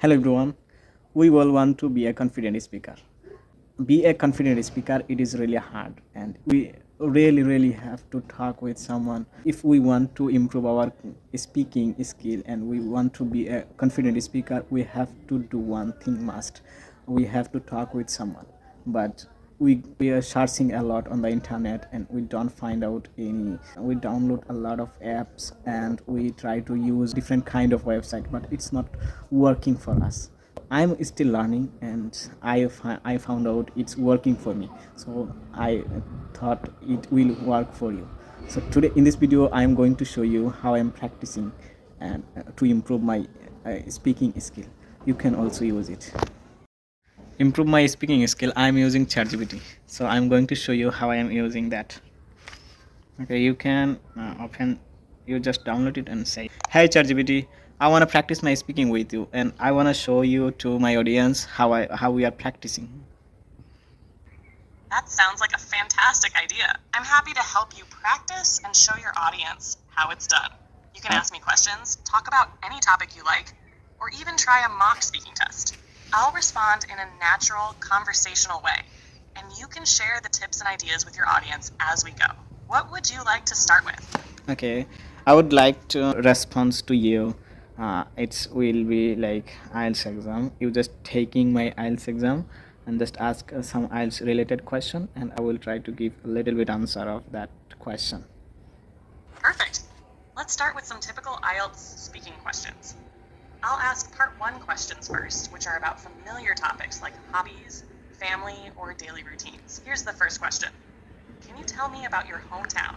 Hello everyone. We all want to be a confident speaker. Be a confident speaker, it is really hard, and we really have to talk with someone. If we want to improve our speaking skill and we want to be a confident speaker, we have to do one thing must. We have to talk with someone. But we are searching a lot on the internet and we don't find out any. We download a lot of apps and we try to use different kind of website, but it's not working for us. I'm still learning, and I found out it's working for me. So I thought it will work for you. So today in this video, I'm going to show you how I'm practicing and to improve my speaking skill. You can also use it. Improve my speaking skill. I'm using ChatGPT. So I'm going to show you how I am using that. Okay, you can open. You just download it and say, "Hey ChatGPT, I want to practice my speaking with you, and I want to show you to my audience how we are practicing." That sounds like a fantastic idea. I'm happy to help you practice and show your audience how it's done. You can ask me questions, talk about any topic you like, or even try a mock speaking test. I'll respond in a natural, conversational way, and you can share the tips and ideas with your audience as we go. What would you like to start with? Okay, I would like to respond to you. It will be like IELTS exam. You just taking my IELTS exam and just ask some IELTS related question, and I will try to give a little bit answer of that question. Perfect. Let's start with some typical IELTS speaking questions. I'll ask part 1 questions first, which are about familiar topics like hobbies, family, or daily routines. Here's the first question. Can you tell me about your hometown?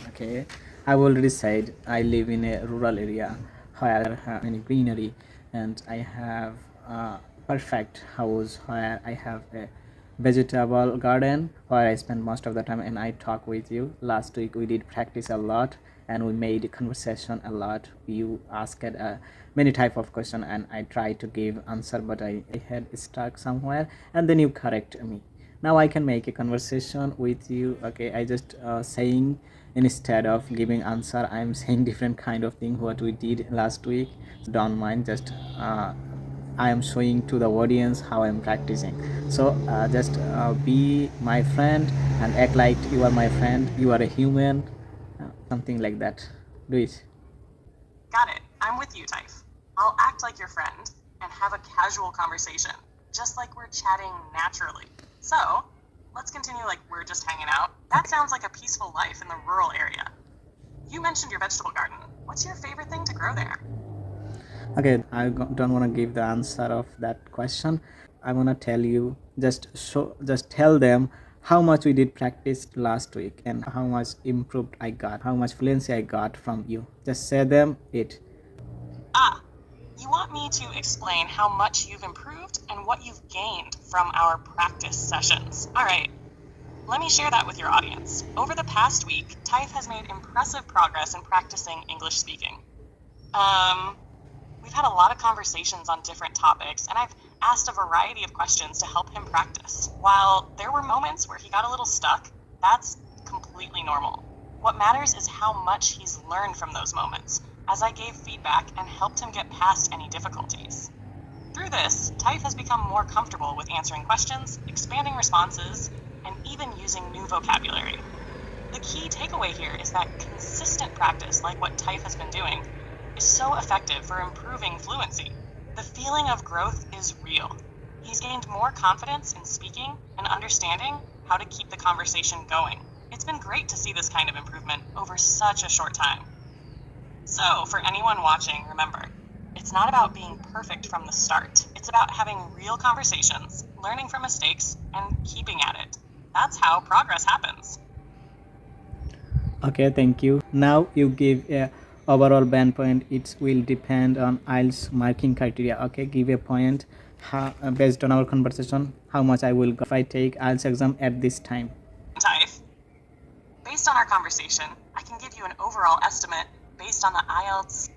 Okay, I've already said I live in a rural area where I have many greenery, and I have a perfect house where I have a vegetable garden where I spend most of the time and I talk with you. Last week we did practice a lot and we made conversation a lot. You asked many type of question and I tried to give answer, but I had stuck somewhere and then you correct me. Now I can make a conversation with you. Okay, I just saying, instead of giving answer, I'm saying different kind of thing what we did last week. So don't mind, just I am showing to the audience how I'm practicing. So just be my friend and act like you are my friend, you are a human, something like that. Do it. Got it. I'm with you, Taif. I'll act like your friend and have a casual conversation, just like we're chatting naturally. So, let's continue like we're just hanging out. That sounds like a peaceful life in the rural area. You mentioned your vegetable garden. What's your favorite thing to grow there? Okay, I don't want to give the answer of that question. I want to tell you, just tell them how much we did practice last week and how much improved I got, how much fluency I got from you. Just say them it. Ah, you want me to explain how much you've improved and what you've gained from our practice sessions. All right, let me share that with your audience. Over the past week, Taif has made impressive progress in practicing English speaking. We've had a lot of conversations on different topics, and I've asked a variety of questions to help him practice. While there were moments where he got a little stuck, that's completely normal. What matters is how much he's learned from those moments, as I gave feedback and helped him get past any difficulties. Through this, Taif has become more comfortable with answering questions, expanding responses, and even using new vocabulary. The key takeaway here is that consistent practice, like what Taif has been doing, is so effective for improving fluency. The feeling of growth is real. He's gained more confidence in speaking and understanding how to keep the conversation going. It's been great to see this kind of improvement over such a short time. So, for anyone watching, remember, it's not about being perfect from the start. It's about having real conversations, learning from mistakes, and keeping at it. That's how progress happens. Okay, thank you. Now you give a overall band point. It will depend on IELTS marking criteria. Okay, give a point based on our conversation how much I will go if I take IELTS exam at this time. Taif, based on our conversation, I can give you an overall estimate based on the IELTS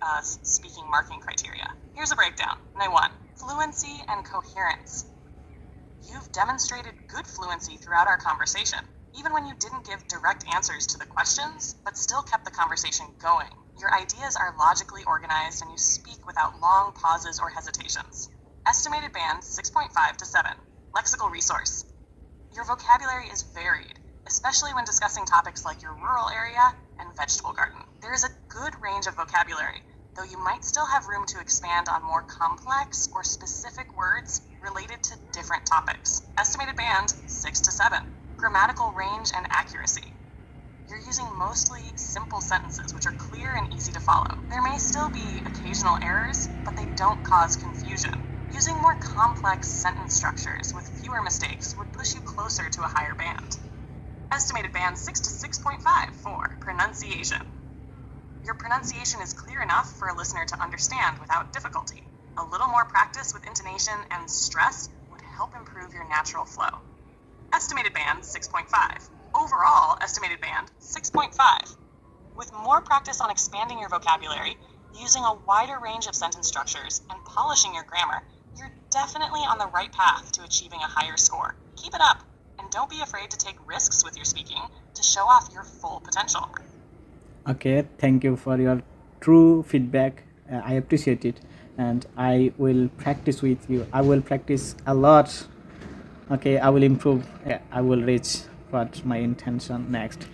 speaking marking criteria. Here's a breakdown. Number 1, fluency and coherence. You've demonstrated good fluency throughout our conversation, even when you didn't give direct answers to the questions, but still kept the conversation going. Your ideas are logically organized and you speak without long pauses or hesitations. Estimated band 6.5 to 7. Lexical resource. Your vocabulary is varied, especially when discussing topics like your rural area and vegetable garden. There is a good range of vocabulary, though you might still have room to expand on more complex or specific words related to different topics. Estimated band 6 to 7. Grammatical range and accuracy. You're using mostly simple sentences which are clear and easy to follow. There may still be occasional errors, but they don't cause confusion. Using more complex sentence structures with fewer mistakes would push you closer to a higher band. Estimated band 6 to 6.5 for pronunciation. Your pronunciation is clear enough for a listener to understand without difficulty. A little more practice with intonation and stress would help improve your natural flow. Estimated band 6.5. Overall estimated band 6.5. With more practice on expanding your vocabulary, using a wider range of sentence structures, and polishing your grammar, you're definitely on the right path to achieving a higher score. Keep it up, and don't be afraid to take risks with your speaking to show off your full potential. Okay, thank you for your true feedback. I appreciate it, and I will practice with you. I will practice a lot. Okay, I will improve. I will reach what my intention next.